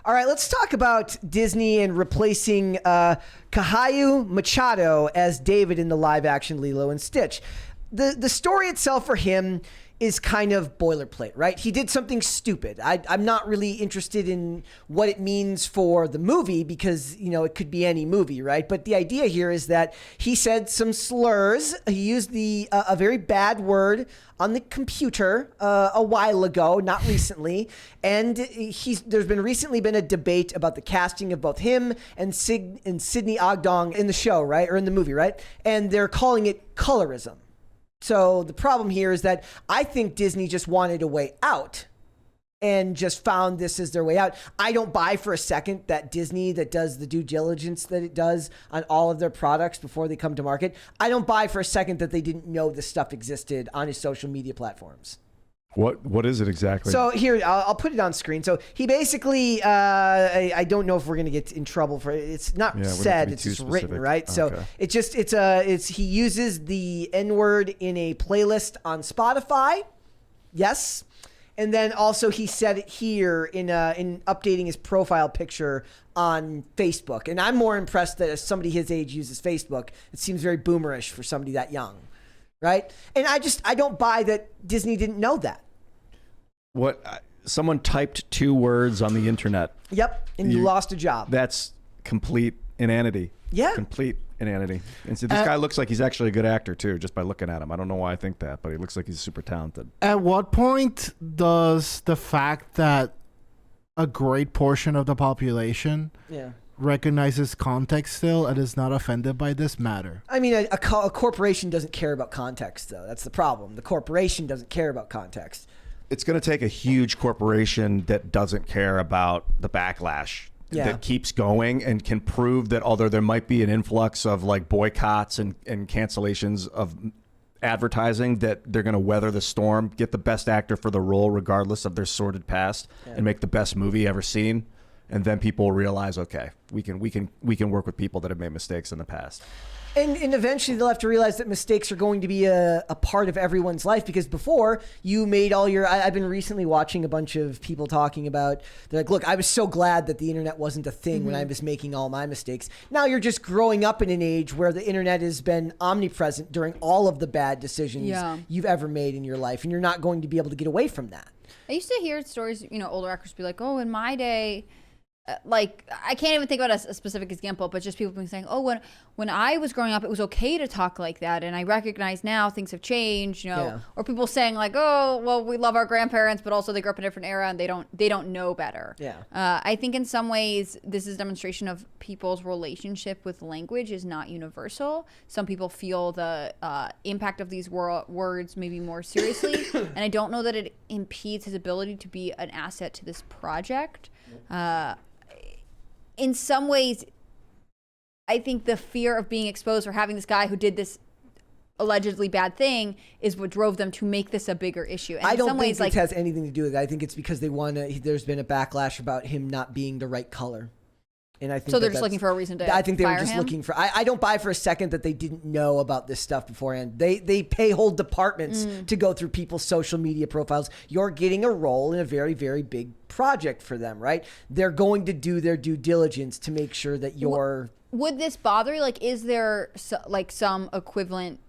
All right, let's talk about Disney and replacing Caillou Machado as David in the live-action Lilo and Stitch. The story itself for him is kind of boilerplate, right? He did something stupid. I'm not really interested in what it means for the movie because, it could be any movie, right? But the idea here is that he said some slurs. He used a very bad word on the computer a while ago, not recently. And there's recently been a debate about the casting of both him and Sydney Ogdong in the show, right? Or in the movie, right? And they're calling it colorism. So the problem here is that I think Disney just wanted a way out and just found this as their way out. I don't buy for a second that Disney, that does the due diligence that it does on all of their products before they come to market, I don't buy for a second that they didn't know this stuff existed on his social media platforms. What is it exactly? So here, I'll put it on screen. So he basically, I don't know if we're going to get in trouble for it. It's not said, it's just written, right? Okay. So he uses the N-word in a playlist on Spotify. Yes. And then also he said it here in updating his profile picture on Facebook. And I'm more impressed that as somebody his age uses Facebook, it seems very boomerish for somebody that young. Right. And I don't buy that Disney didn't know that. Someone typed 2 words on the internet. Yep. And you lost a job. That's complete inanity. Yeah. Complete inanity. And so this guy looks like he's actually a good actor too, just by looking at him. I don't know why I think that, but he looks like he's super talented. At what point does the fact that a great portion of the population recognizes context still and is not offended by this matter? I mean, a corporation doesn't care about context, though. That's the problem. The corporation doesn't care about context. It's going to take a huge corporation that doesn't care about the backlash, that keeps going and can prove that although there might be an influx of like boycotts and cancellations of advertising, that they're going to weather the storm, get the best actor for the role regardless of their sordid past, and make the best movie ever seen. And then people will realize, okay, we can work with people that have made mistakes in the past. And eventually they'll have to realize that mistakes are going to be a part of everyone's life, because before you made all your, I've been recently watching a bunch of people talking about, they're like, look, I was so glad that the internet wasn't a thing when I was making all my mistakes. Now you're just growing up in an age where the internet has been omnipresent during all of the bad decisions you've ever made in your life. And you're not going to be able to get away from that. I used to hear stories, older actors be like, oh, in my day, like, I can't even think about a specific example, but just people being saying, oh, when I was growing up, it was okay to talk like that. And I recognize now things have changed, or people saying like, oh, well, we love our grandparents, but also they grew up in a different era and they don't know better. I think in some ways, this is a demonstration of people's relationship with language is not universal. Some people feel the impact of these words maybe more seriously. And I don't know that it impedes his ability to be an asset to this project. In some ways, I think the fear of being exposed or having this guy who did this allegedly bad thing is what drove them to make this a bigger issue. And I don't think this has anything to do with it. I think it's because there's been a backlash about him not being the right color. And I think so they're just looking for a reason to I think they were just him? looking for, I don't buy for a second that they didn't know about this stuff beforehand. They pay whole departments to go through people's social media profiles. You're getting a role in a very, very big project for them, right? They're going to do their due diligence to make sure that you're... Would this bother you? Like, is there some equivalent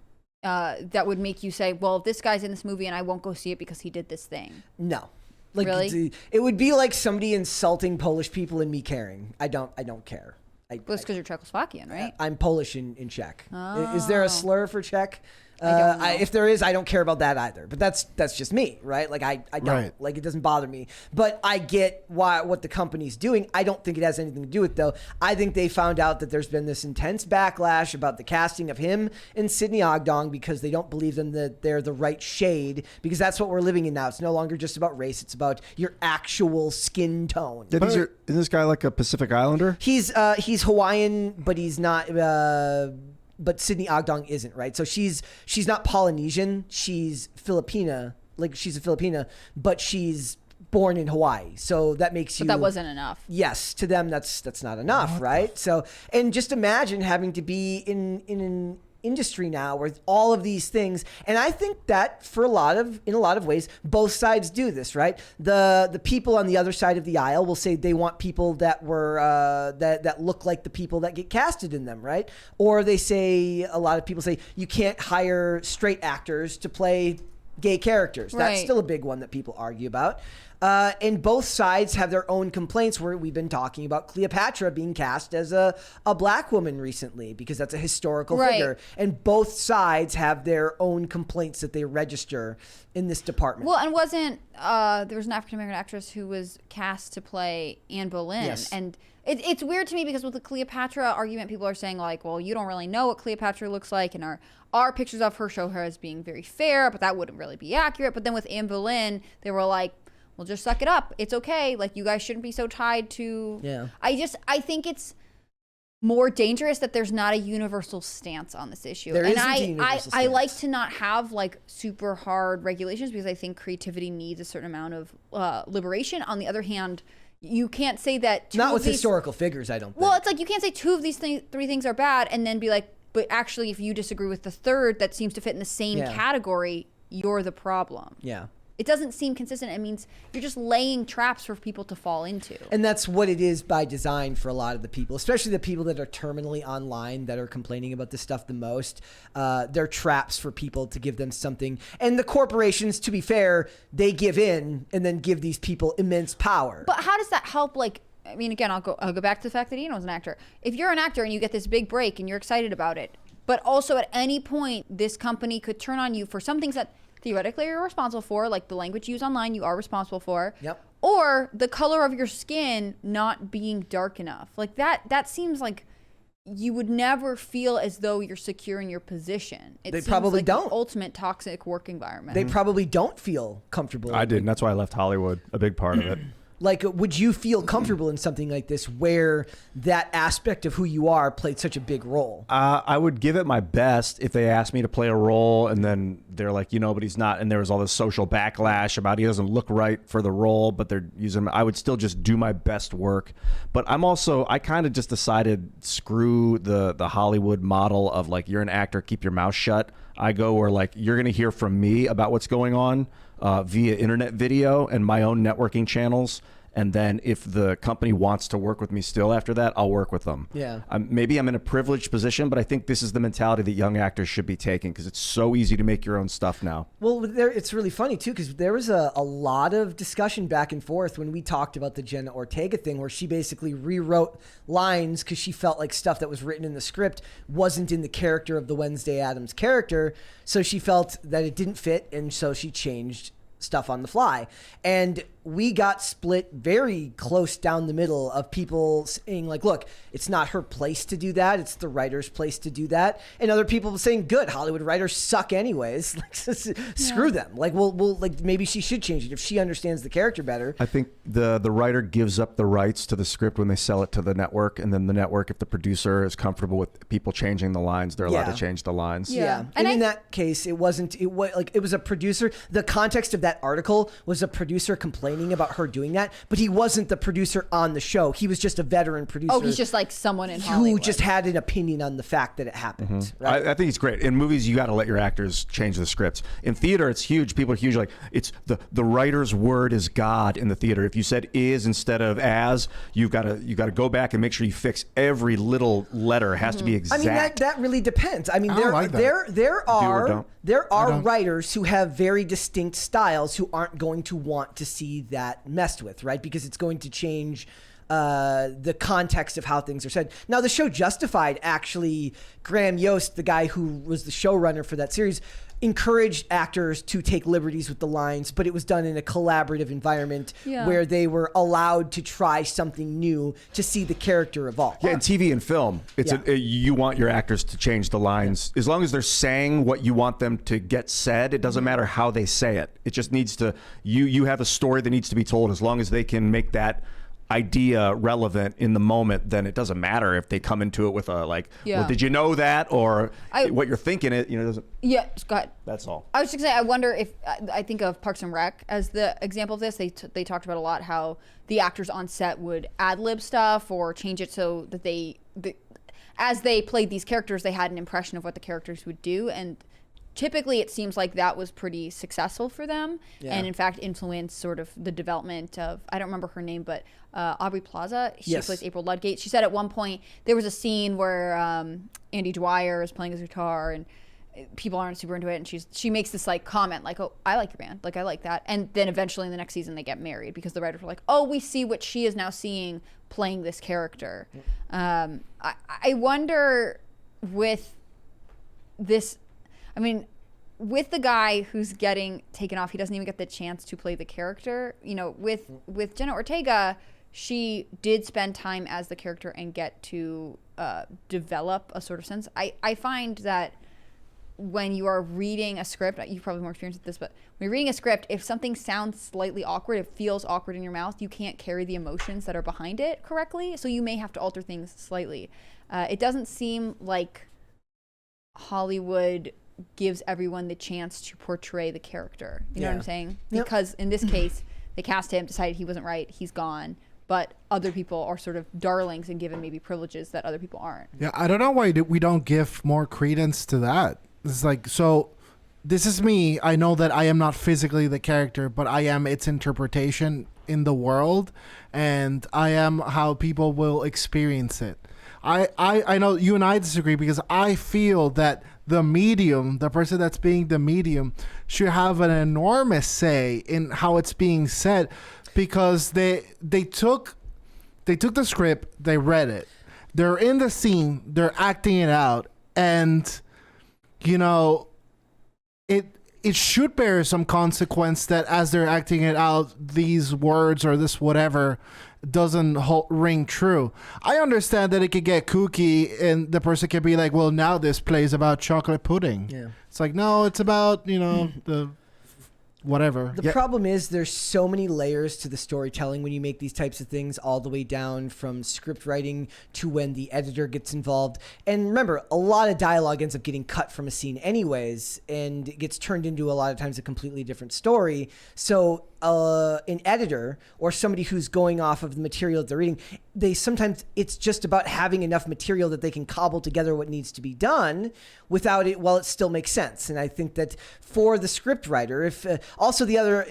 that would make you say, well, this guy's in this movie and I won't go see it because he did this thing? No. Like, really? It would be like somebody insulting Polish people and me caring. I don't care. Well, it's because you're Czechoslovakian, right? I'm Polish in Czech. Oh. Is there a slur for Czech? I don't know. If there is, I don't care about that either. But that's just me, right? Like I don't like, it doesn't bother me. But I get what the company's doing. I don't think it has anything to do with it, though. I think they found out that there's been this intense backlash about the casting of him and Sydney Ogdong because they don't believe them that they're the right shade, because that's what we're living in now. It's no longer just about race. It's about your actual skin tone. Is this guy like a Pacific Islander? He's Hawaiian, but he's not. But Sydney Ogdong isn't, right? So she's not Polynesian. She's Filipina. Like, she's a Filipina, but she's born in Hawaii. So that makes you... But that wasn't enough. Yes. To them, that's not enough, right? So, and just imagine having to be in industry now with all of these things. And I think that in a lot of ways, both sides do this, right? The people on the other side of the aisle will say they want people that were that look like the people that get casted in them, right? Or they say, a lot of people say, you can't hire straight actors to play gay characters. Right. That's still a big one that people argue about. And both sides have their own complaints, where we've been talking about Cleopatra being cast as a black woman recently because that's a historical figure. And both sides have their own complaints that they register in this department. Well, and wasn't there was an African-American actress who was cast to play Anne Boleyn. Yes. And it's weird to me because with the Cleopatra argument, people are saying like, well, you don't really know what Cleopatra looks like, and our pictures of her show her as being very fair, but that wouldn't really be accurate. But then with Anne Boleyn, they were like, well, just suck it up. It's okay. Like, you guys shouldn't be so tied to. Yeah. I think it's more dangerous that there's not a universal stance on this issue. There and isn't a universal I like stance. to not have like super hard regulations because I think creativity needs a certain amount of liberation. On the other hand, you can't say that Not with historical figures, I don't think. Well, it's like you can't say two of these three things are bad and then be like, but actually, if you disagree with the third that seems to fit in the same category, you're the problem. Yeah. It doesn't seem consistent. It means you're just laying traps for people to fall into. And that's what it is by design for a lot of the people, especially the people that are terminally online that are complaining about this stuff the most. They're traps for people to give them something. And the corporations, to be fair, they give in and then give these people immense power. But how does that help? Like, I mean, again, I'll go back to the fact that Ian was an actor. If you're an actor and you get this big break and you're excited about it, but also at any point this company could turn on you for some things that theoretically you're responsible for, like the language you use online, you are responsible for. Yep. Or the color of your skin not being dark enough. Like that seems like you would never feel as though you're secure in your position. It They seems probably like don't. The ultimate toxic work environment. They probably don't feel comfortable. I did, and that's why I left Hollywood. A big part of it. Like, would you feel comfortable in something like this where that aspect of who you are played such a big role? I would give it my best if they asked me to play a role and then they're like, but he's not. And there was all this social backlash about he doesn't look right for the role, but they're using him. I would still just do my best work. But I kind of just decided, screw the Hollywood model of like, you're an actor, keep your mouth shut. I go where like, you're going to hear from me about what's going on via internet video and my own networking channels. And then if the company wants to work with me still after that, I'll work with them. Yeah. Maybe I'm in a privileged position, but I think this is the mentality that young actors should be taking because it's so easy to make your own stuff now. Well, it's really funny, too, because there was a lot of discussion back and forth when we talked about the Jenna Ortega thing where she basically rewrote lines because she felt like stuff that was written in the script wasn't in the character of the Wednesday Addams character. So she felt that it didn't fit, and so she changed stuff on the fly. And we got split very close down the middle of people saying like, look, it's not her place to do that. It's the writer's place to do that. And other people saying, good, Hollywood writers suck anyways. Like, screw them. Like, we'll like maybe she should change it if she understands the character better. I think the writer gives up the rights to the script when they sell it to the network. And then the network, if the producer is comfortable with people changing the lines, they're allowed to change the lines. Yeah. And in that case, it was a producer. The context of that article was a producer complaining about her doing that, but he wasn't the producer on the show. He was just a veteran producer. Oh, he's just like someone in Hollywood who just had an opinion on the fact that it happened. Mm-hmm. Right? I think it's great. In movies, you got to let your actors change the scripts. In theater, it's huge. People are huge. Like, it's the writer's word is God in the theater. If you said is instead of as, you got to go back and make sure you fix every little letter. It has to be exact. I mean, that really depends. I mean, there are writers who have very distinct styles who aren't going to want to see that messed with, right? Because it's going to change the context of how things are said. Now, the show Justified, actually, Graham Yost, the guy who was the showrunner for that series, encouraged actors to take liberties with the lines, but it was done in a collaborative environment where they were allowed to try something new to see the character evolve. Yeah, in TV and film, you want your actors to change the lines. As long as they're saying what you want them to get said, it doesn't matter how they say it. It just needs to, you have a story that needs to be told. As long as they can make that idea relevant in the moment, then it doesn't matter if they come into it with a like, well, did you know that, or what you're thinking it, doesn't. Yeah, go ahead. That's all. I was just gonna say, I wonder if I think of Parks and Rec as the example of this. They talked about a lot how the actors on set would ad lib stuff or change it so that as they played these characters, they had an impression of what the characters would do, and typically it seems like that was pretty successful for them, and in fact influenced sort of the development of, I don't remember her name, but Aubrey Plaza, she plays April Ludgate. She said at one point there was a scene where Andy Dwyer is playing his guitar and people aren't super into it, and she makes this like comment like, oh, I like your band, like I like that, and then eventually in the next season they get married because the writers were like, oh, we see what she is now seeing playing this character. I wonder with this, I mean, with the guy who's getting taken off, he doesn't even get the chance to play the character. You know, with Jenna Ortega, she did spend time as the character and get to develop a sort of sense. I find that when you are reading a script, you've probably more experience with this, but when you're reading a script, if something sounds slightly awkward, it feels awkward in your mouth, you can't carry the emotions that are behind it correctly, so you may have to alter things slightly. It doesn't seem like Hollywood gives everyone the chance to portray the character. You know what I'm saying? Because in this case, they cast him, decided he wasn't right, he's gone. But other people are sort of darlings and given maybe privileges that other people aren't. Yeah, I don't know why we don't give more credence to that. It's like, so this is me. I know that I am not physically the character, but I am its interpretation in the world, and I am how people will experience it. I know you and I disagree because I feel that the medium, the person that's being the medium, should have an enormous say in how it's being said, because they took the script, they read it, they're in the scene, they're acting it out, and you know, it should bear some consequence that as they're acting it out, these words or this whatever doesn't ring true. I understand that it could get kooky and the person could be like, well, now this plays about chocolate pudding. Yeah. It's like, no, it's about, you know, the whatever. The problem is there's so many layers to the storytelling when you make these types of things, all the way down from script writing to when the editor gets involved. And remember, a lot of dialogue ends up getting cut from a scene anyways, and it gets turned into a lot of times a completely different story. So an editor or somebody who's going off of the material that they're reading, sometimes it's just about having enough material that they can cobble together what needs to be done without it, while it still makes sense. And I think that for the script writer, if also the other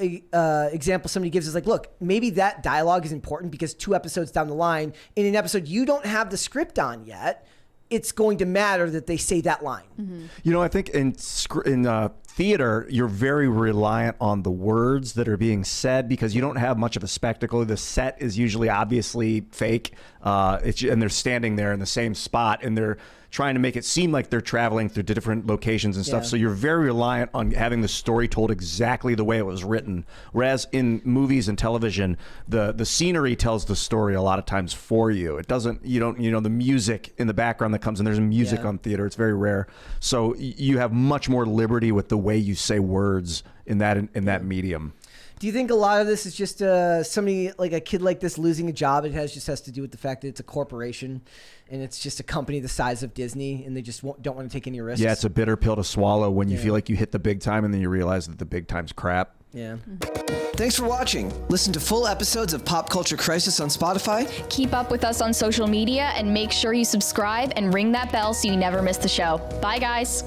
example somebody gives is like, look, maybe that dialogue is important because 2 episodes down the line, in an episode you don't have the script on yet, it's going to matter that they say that line. Mm-hmm. You know, I think in theater, you're very reliant on the words that are being said because you don't have much of a spectacle. The set is usually obviously fake, and they're standing there in the same spot, and they're trying to make it seem like they're traveling through different locations and stuff. So you're very reliant on having the story told exactly the way it was written. Whereas in movies and television, the scenery tells the story a lot of times for you. It doesn't, the music in the background that comes in, there's music on theater. It's very rare. So you have much more liberty with the way you say words in that medium. Do you think a lot of this is just somebody, like a kid like this, losing a job? It just has to do with the fact that it's a corporation and it's just a company the size of Disney, and they just don't want to take any risks? Yeah, it's a bitter pill to swallow when you feel like you hit the big time and then you realize that the big time's crap. Yeah. Thanks for watching. Listen to full episodes of Pop Culture Crisis on Spotify. Keep up with us on social media and make sure you subscribe and ring that bell so you never miss the show. Bye, guys.